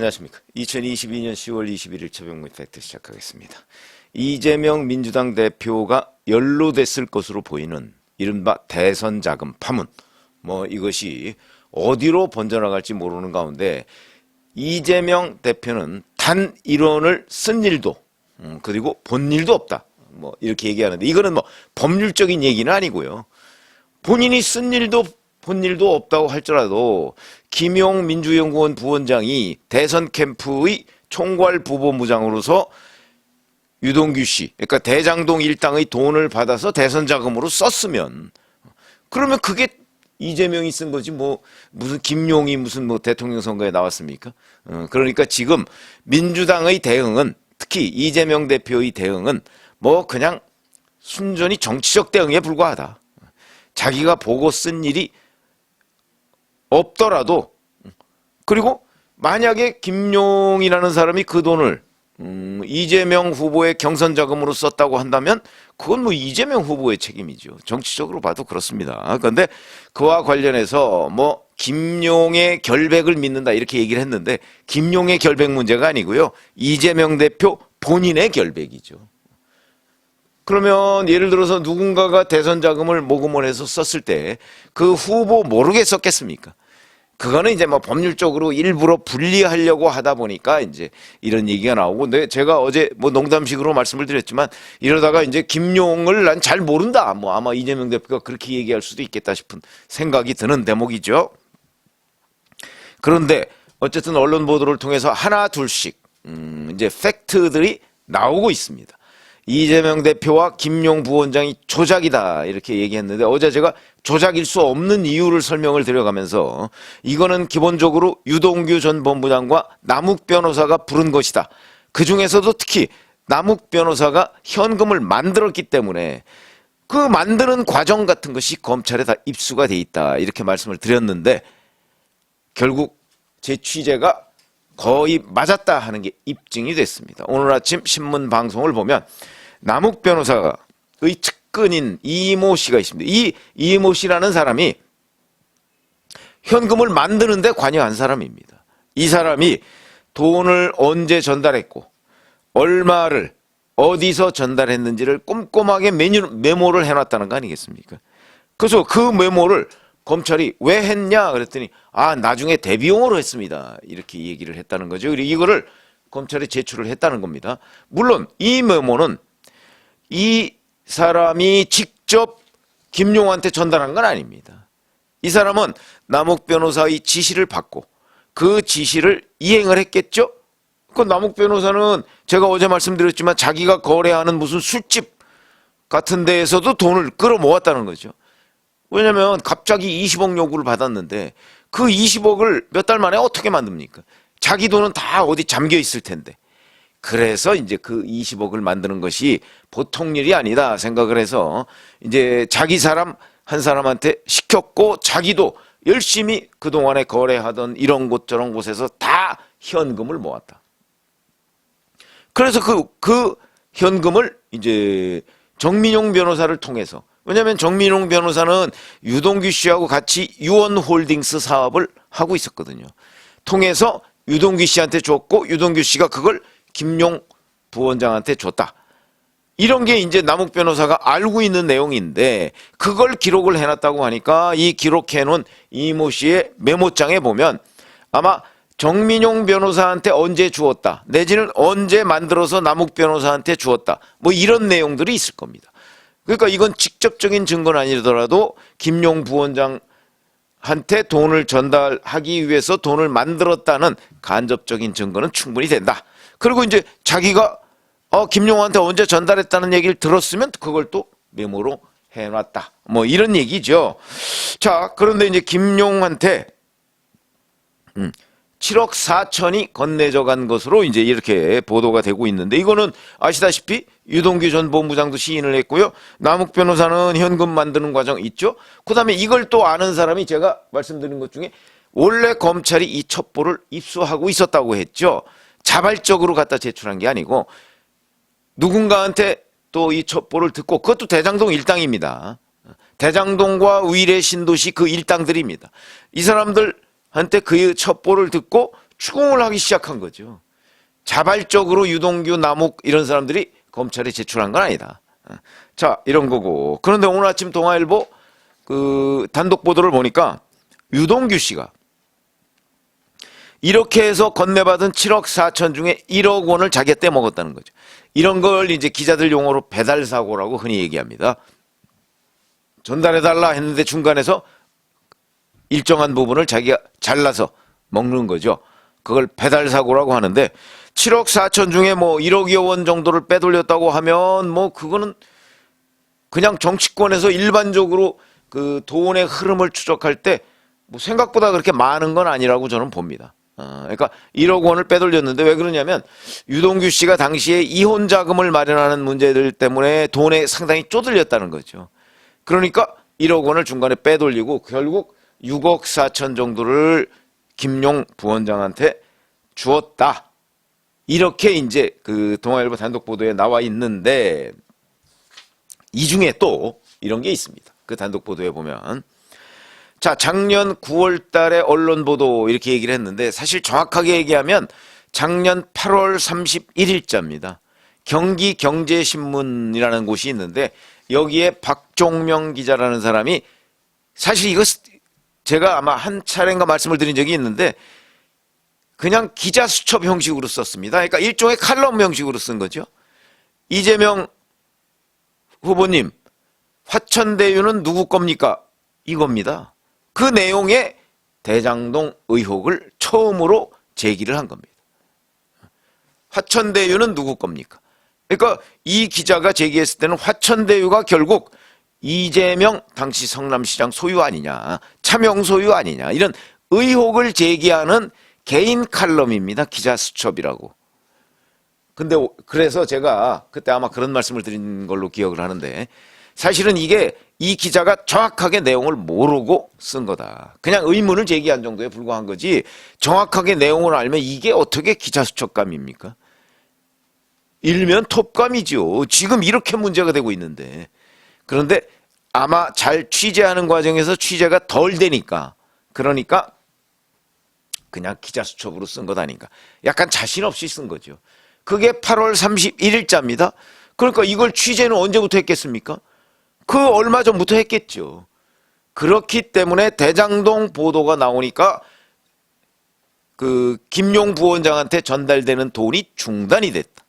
안녕하십니까. 2022년 10월 21일 최병무 팩트 시작하겠습니다. 이재명 민주당 대표가 연루됐을 것으로 보이는 이른바 대선 자금 파문, 이것이 어디로 번져나갈지 모르는 가운데 이재명 대표는 단 1원을 쓴 일도 그리고 본 일도 없다, 이렇게 얘기하는데, 이거는 법률적인 얘기는 아니고요. 본인이 쓴 일도 본 일도 없다고 할지라도 김용 민주연구원 부원장이 대선 캠프의 총괄 부본부장으로서 유동규 씨, 그러니까 대장동 일당의 돈을 받아서 대선 자금으로 썼으면, 그러면 그게 이재명이 쓴 거지, 무슨 김용이 무슨 대통령 선거에 나왔습니까? 그러니까 지금 민주당의 대응은, 특히 이재명 대표의 대응은 그냥 순전히 정치적 대응에 불과하다. 자기가 보고 쓴 일이 없더라도, 그리고 만약에 김용이라는 사람이 그 돈을 이재명 후보의 경선 자금으로 썼다고 한다면 그건 이재명 후보의 책임이죠. 정치적으로 봐도 그렇습니다. 그런데 그와 관련해서 김용의 결백을 믿는다 이렇게 얘기를 했는데, 김용의 결백 문제가 아니고요, 이재명 대표 본인의 결백이죠. 그러면 예를 들어서 누군가가 대선 자금을 모금을 해서 썼을 때 그 후보 모르게 썼겠습니까? 그거는 이제 법률적으로 일부러 분리하려고 하다 보니까 이제 이런 얘기가 나오고, 근데 제가 어제 농담식으로 말씀을 드렸지만, 이러다가 이제 김용을 난 잘 모른다, 아마 이재명 대표가 그렇게 얘기할 수도 있겠다 싶은 생각이 드는 대목이죠. 그런데 어쨌든 언론 보도를 통해서 하나 둘씩 이제 팩트들이 나오고 있습니다. 이재명 대표와 김용 부원장이 조작이다 이렇게 얘기했는데, 어제 제가 조작일 수 없는 이유를 설명을 드려가면서 이거는 기본적으로 유동규 전 본부장과 남욱 변호사가 부른 것이다. 그중에서도 특히 남욱 변호사가 현금을 만들었기 때문에 그 만드는 과정 같은 것이 검찰에 다 입수가 돼 있다 이렇게 말씀을 드렸는데, 결국 제 취재가 거의 맞았다 하는 게 입증이 됐습니다. 오늘 아침 신문 방송을 보면 남욱 변호사의 측근인 이모 씨가 있습니다. 이 이모 씨라는 사람이 현금을 만드는데 관여한 사람입니다. 이 사람이 돈을 언제 전달했고 얼마를 어디서 전달했는지를 꼼꼼하게 메모를 해놨다는 거 아니겠습니까? 그래서 그 메모를 검찰이 왜 했냐 그랬더니, 나중에 대비용으로 했습니다 이렇게 얘기를 했다는 거죠. 그리고 이거를 검찰에 제출을 했다는 겁니다. 물론 이 메모는 이 사람이 직접 김용한테 전달한 건 아닙니다. 이 사람은 남욱 변호사의 지시를 받고 그 지시를 이행을 했겠죠. 그 남욱 변호사는 제가 어제 말씀드렸지만 자기가 거래하는 무슨 술집 같은 데에서도 돈을 끌어모았다는 거죠. 왜냐면 갑자기 20억 요구를 받았는데 그 20억을 몇 달 만에 어떻게 만듭니까? 자기 돈은 다 어디 잠겨 있을 텐데. 그래서 이제 그 20억을 만드는 것이 보통 일이 아니다 생각을 해서 이제 자기 사람 한 사람한테 시켰고, 자기도 열심히 그동안에 거래하던 이런 곳 저런 곳에서 다 현금을 모았다. 그래서 그 현금을 이제 정민용 변호사를 통해서, 왜냐하면 정민용 변호사는 유동규 씨하고 같이 유원홀딩스 사업을 하고 있었거든요. 통해서 유동규 씨한테 줬고 유동규 씨가 그걸 김용 부원장한테 줬다. 이런 게 이제 남욱 변호사가 알고 있는 내용인데 그걸 기록을 해놨다고 하니까, 이 기록해놓은 이모 씨의 메모장에 보면 아마 정민용 변호사한테 언제 주었다, 내지는 언제 만들어서 남욱 변호사한테 주었다, 이런 내용들이 있을 겁니다. 그러니까 이건 직접적인 증거는 아니더라도 김용 부원장한테 돈을 전달하기 위해서 돈을 만들었다는 간접적인 증거는 충분히 된다. 그리고 이제 자기가 김용한테 언제 전달했다는 얘기를 들었으면 그걸 또 메모로 해놨다. 이런 얘기죠. 자, 그런데 이제 김용한테 7억 4천이 건네져 간 것으로 이제 이렇게 보도가 되고 있는데, 이거는 아시다시피 유동규 전 본부장도 시인을 했고요. 남욱 변호사는 현금 만드는 과정 있죠. 그 다음에 이걸 또 아는 사람이 제가 말씀드린 것 중에 원래 검찰이 이 첩보를 입수하고 있었다고 했죠. 자발적으로 갖다 제출한 게 아니고 누군가한테 또 이 첩보를 듣고, 그것도 대장동 일당입니다. 대장동과 위례 신도시 그 일당들입니다. 이 사람들한테 그 첩보를 듣고 추궁을 하기 시작한 거죠. 자발적으로 유동규, 남욱 이런 사람들이 검찰에 제출한 건 아니다. 자, 이런 거고. 그런데 오늘 아침 동아일보 그 단독 보도를 보니까 유동규 씨가 이렇게 해서 건네받은 7억 4천 중에 1억 원을 자기가 떼먹었다는 거죠. 이런 걸 이제 기자들 용어로 배달 사고라고 흔히 얘기합니다. 전달해달라 했는데 중간에서 일정한 부분을 자기가 잘라서 먹는 거죠. 그걸 배달 사고라고 하는데 7억 4천 중에 뭐 1억여 원 정도를 빼돌렸다고 하면 뭐 그거는 그냥 정치권에서 일반적으로 그 돈의 흐름을 추적할 때 뭐 생각보다 그렇게 많은 건 아니라고 저는 봅니다. 그러니까 1억 원을 빼돌렸는데 왜 그러냐면 유동규 씨가 당시에 이혼 자금을 마련하는 문제들 때문에 돈에 상당히 쪼들렸다는 거죠. 그러니까 1억 원을 중간에 빼돌리고 결국 6억 4천 정도를 김용 부원장한테 주었다. 이렇게 이제 그 동아일보 단독 보도에 나와 있는데 이 중에 또 이런 게 있습니다. 그 단독 보도에 보면 자, 작년 9월 달에 언론 보도 이렇게 얘기를 했는데 사실 정확하게 얘기하면 작년 8월 31일자입니다. 경기경제신문이라는 곳이 있는데 여기에 박종명 기자라는 사람이 사실 이거 제가 아마 한 차례인가 말씀을 드린 적이 있는데 그냥 기자 수첩 형식으로 썼습니다. 그러니까 일종의 칼럼 형식으로 쓴 거죠. 이재명 후보님, 화천대유는 누구 겁니까? 이겁니다. 그 내용의 대장동 의혹을 처음으로 제기를 한 겁니다. 화천대유는 누구 겁니까? 그러니까 이 기자가 제기했을 때는 화천대유가 결국 이재명 당시 성남시장 소유 아니냐, 차명 소유 아니냐 이런 의혹을 제기하는 개인 칼럼입니다. 기자 수첩이라고. 근데 그래서 제가 그때 아마 그런 말씀을 드린 걸로 기억을 하는데 사실은 이게 이 기자가 정확하게 내용을 모르고 쓴 거다. 그냥 의문을 제기한 정도에 불과한 거지 정확하게 내용을 알면 이게 어떻게 기자 수첩감입니까? 일면 톱감이죠. 지금 이렇게 문제가 되고 있는데. 그런데 아마 잘 취재하는 과정에서 취재가 덜 되니까 그러니까 그냥 기자 수첩으로 쓴 것 아닌가. 약간 자신 없이 쓴 거죠. 그게 8월 31일자입니다. 그러니까 이걸 취재는 언제부터 했겠습니까? 그 얼마 전부터 했겠죠. 그렇기 때문에 대장동 보도가 나오니까 그 김용 부원장한테 전달되는 돈이 중단이 됐다.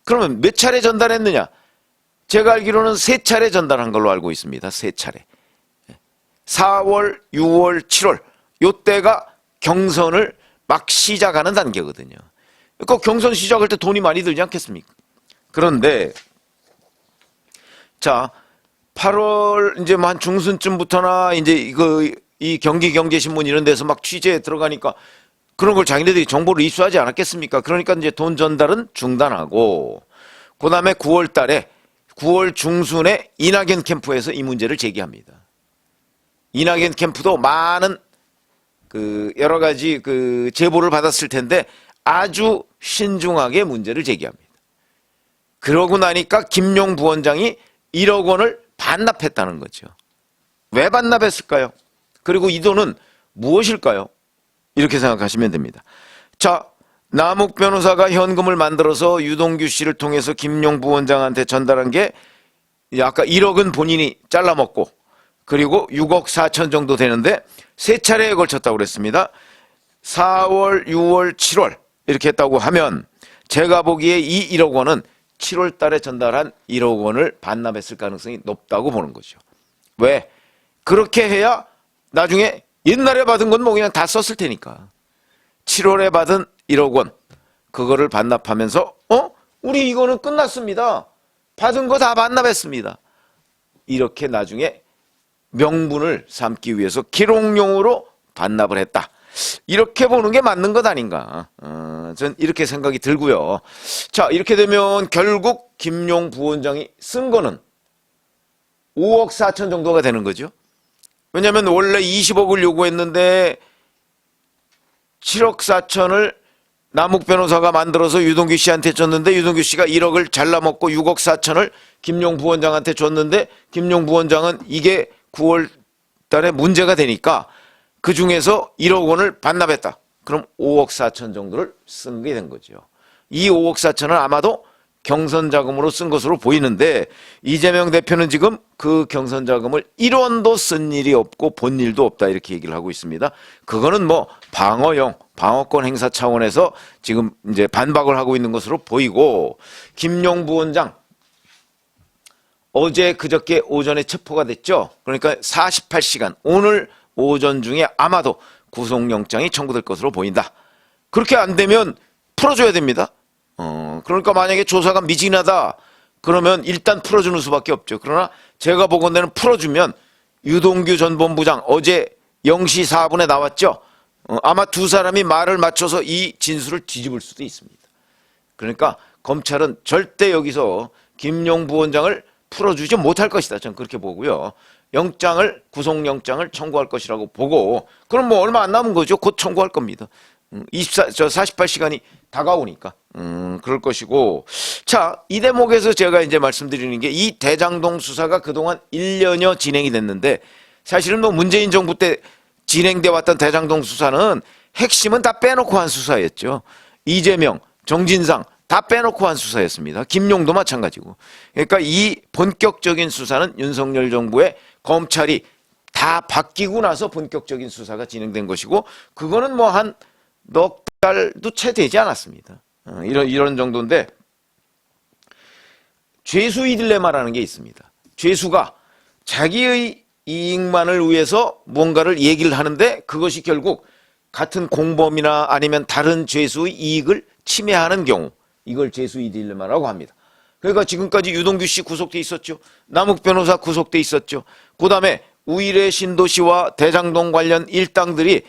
그러면 몇 차례 전달했느냐? 제가 알기로는 3차례 전달한 걸로 알고 있습니다. 3차례. 4월, 6월, 7월 요때가 경선을 막 시작하는 단계거든요. 그러니까 경선 시작할 때 돈이 많이 들지 않겠습니까? 그런데 자 8월 이제 한 중순쯤부터나 이제 이 경기경제신문 이런 데서 막 취재에 들어가니까 그런 걸 자기네들이 정보를 입수하지 않았겠습니까? 그러니까 이제 돈 전달은 중단하고 그다음에 9월 달에 9월 중순에 이낙연 캠프에서 이 문제를 제기합니다. 이낙연 캠프도 많은 그 여러 가지 그 제보를 받았을 텐데 아주 신중하게 문제를 제기합니다. 그러고 나니까 김용 부원장이 1억 원을 반납했다는 거죠. 왜 반납했을까요? 그리고 이 돈은 무엇일까요? 이렇게 생각하시면 됩니다. 자, 남욱 변호사가 현금을 만들어서 유동규 씨를 통해서 김용 부원장한테 전달한 게 아까 1억은 본인이 잘라먹고 그리고 6억 4천 정도 되는데 3차례에 걸쳤다고 그랬습니다. 4월, 6월, 7월 이렇게 했다고 하면 제가 보기에 이 1억 원은 7월 달에 전달한 1억 원을 반납했을 가능성이 높다고 보는 거죠. 왜? 그렇게 해야 나중에 옛날에 받은 건 뭐 그냥 다 썼을 테니까. 7월에 받은 1억 원 그거를 반납하면서 우리 이거는 끝났습니다. 받은 거 다 반납했습니다. 이렇게 나중에 명분을 삼기 위해서 기록용으로 반납을 했다. 이렇게 보는 게 맞는 것 아닌가. 전 이렇게 생각이 들고요. 자, 이렇게 되면 결국 김용 부원장이 쓴 거는 5억 4천 정도가 되는 거죠. 왜냐하면 원래 20억을 요구했는데 7억 4천을 남욱 변호사가 만들어서 유동규 씨한테 줬는데 유동규 씨가 1억을 잘라먹고 6억 4천을 김용 부원장한테 줬는데 김용 부원장은 이게 9월 달에 문제가 되니까 그 중에서 1억 원을 반납했다. 그럼 5억 4천 정도를 쓴 게 된 거죠. 이 5억 4천은 아마도 경선 자금으로 쓴 것으로 보이는데 이재명 대표는 지금 그 경선 자금을 1원도 쓴 일이 없고 본 일도 없다 이렇게 얘기를 하고 있습니다. 그거는 뭐 방어권 행사 차원에서 지금 이제 반박을 하고 있는 것으로 보이고, 김용 부원장 어제 그저께 오전에 체포가 됐죠. 그러니까 48시간 오늘 오전 중에 아마도 구속영장이 청구될 것으로 보인다. 그렇게 안 되면 풀어줘야 됩니다. 그러니까 만약에 조사가 미진하다 그러면 일단 풀어주는 수밖에 없죠. 그러나 제가 보건대는 풀어주면 유동규 전 본부장 어제 0시 4분에 나왔죠. 아마 두 사람이 말을 맞춰서 이 진술을 뒤집을 수도 있습니다. 그러니까 검찰은 절대 여기서 김용 부원장을 풀어주지 못할 것이다. 저는 그렇게 보고요. 구속영장을 청구할 것이라고 보고, 그럼 뭐 얼마 안 남은 거죠. 곧 청구할 겁니다. 48시간이 다가오니까. 그럴 것이고. 자, 이 대목에서 제가 이제 말씀드리는 게 이 대장동 수사가 그동안 1년여 진행이 됐는데 사실은 뭐 문재인 정부 때 진행돼 왔던 대장동 수사는 핵심은 다 빼놓고 한 수사였죠. 이재명, 정진상 다 빼놓고 한 수사였습니다. 김용도 마찬가지고. 그러니까 이 본격적인 수사는 윤석열 정부의 검찰이 다 바뀌고 나서 본격적인 수사가 진행된 것이고, 그거는 뭐 한 넉 달도 채 되지 않았습니다. 이런 정도인데, 죄수의 딜레마라는 게 있습니다. 죄수가 자기의 이익만을 위해서 뭔가를 얘기를 하는데 그것이 결국 같은 공범이나 아니면 다른 죄수의 이익을 침해하는 경우, 이걸 죄수의 딜레마라고 합니다. 그러니까 지금까지 유동규 씨 구속돼 있었죠. 남욱 변호사 구속돼 있었죠. 그 다음에 우일의 신도시와 대장동 관련 일당들이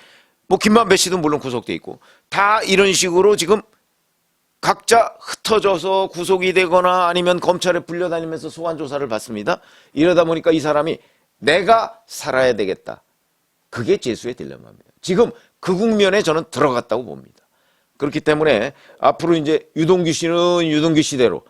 뭐 김만배 씨도 물론 구속돼 있고, 다 이런 식으로 지금 각자 흩어져서 구속이 되거나 아니면 검찰에 불려다니면서 소환 조사를 받습니다. 이러다 보니까 이 사람이 내가 살아야 되겠다. 그게 죄수의 딜레마입니다. 지금 그 국면에 저는 들어갔다고 봅니다. 그렇기 때문에 앞으로 이제 유동규 씨는 유동규 씨대로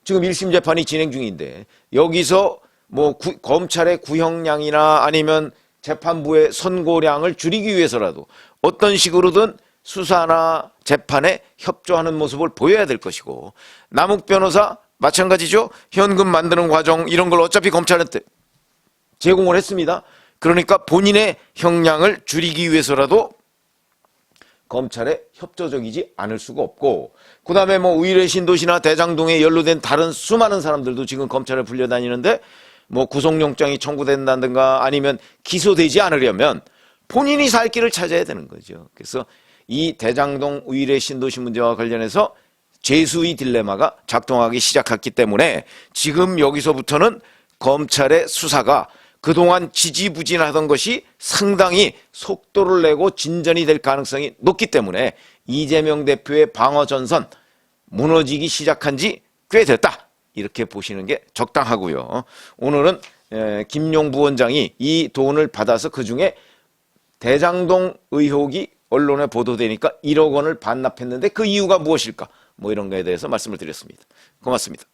지금 1심 재판이 진행 중인데 여기서 뭐 검찰의 구형량이나 아니면 재판부의 선고량을 줄이기 위해서라도 어떤 식으로든 수사나 재판에 협조하는 모습을 보여야 될 것이고, 남욱 변호사 마찬가지죠. 현금 만드는 과정 이런 걸 어차피 검찰한테 제공을 했습니다. 그러니까 본인의 형량을 줄이기 위해서라도 검찰에 협조적이지 않을 수가 없고, 그 다음에 뭐 우일의 신도시나 대장동에 연루된 다른 수많은 사람들도 지금 검찰에 불려다니는데 뭐 구속영장이 청구된다든가 아니면 기소되지 않으려면 본인이 살 길을 찾아야 되는 거죠. 그래서 이 대장동 우일의 신도시 문제와 관련해서 죄수의 딜레마가 작동하기 시작했기 때문에 지금 여기서부터는 검찰의 수사가 그동안 지지부진하던 것이 상당히 속도를 내고 진전이 될 가능성이 높기 때문에 이재명 대표의 방어 전선 무너지기 시작한 지 꽤 됐다. 이렇게 보시는 게 적당하고요. 오늘은 김용 부원장이 이 돈을 받아서 그중에 대장동 의혹이 언론에 보도되니까 1억 원을 반납했는데 그 이유가 무엇일까? 뭐 이런 거에 대해서 말씀을 드렸습니다. 고맙습니다.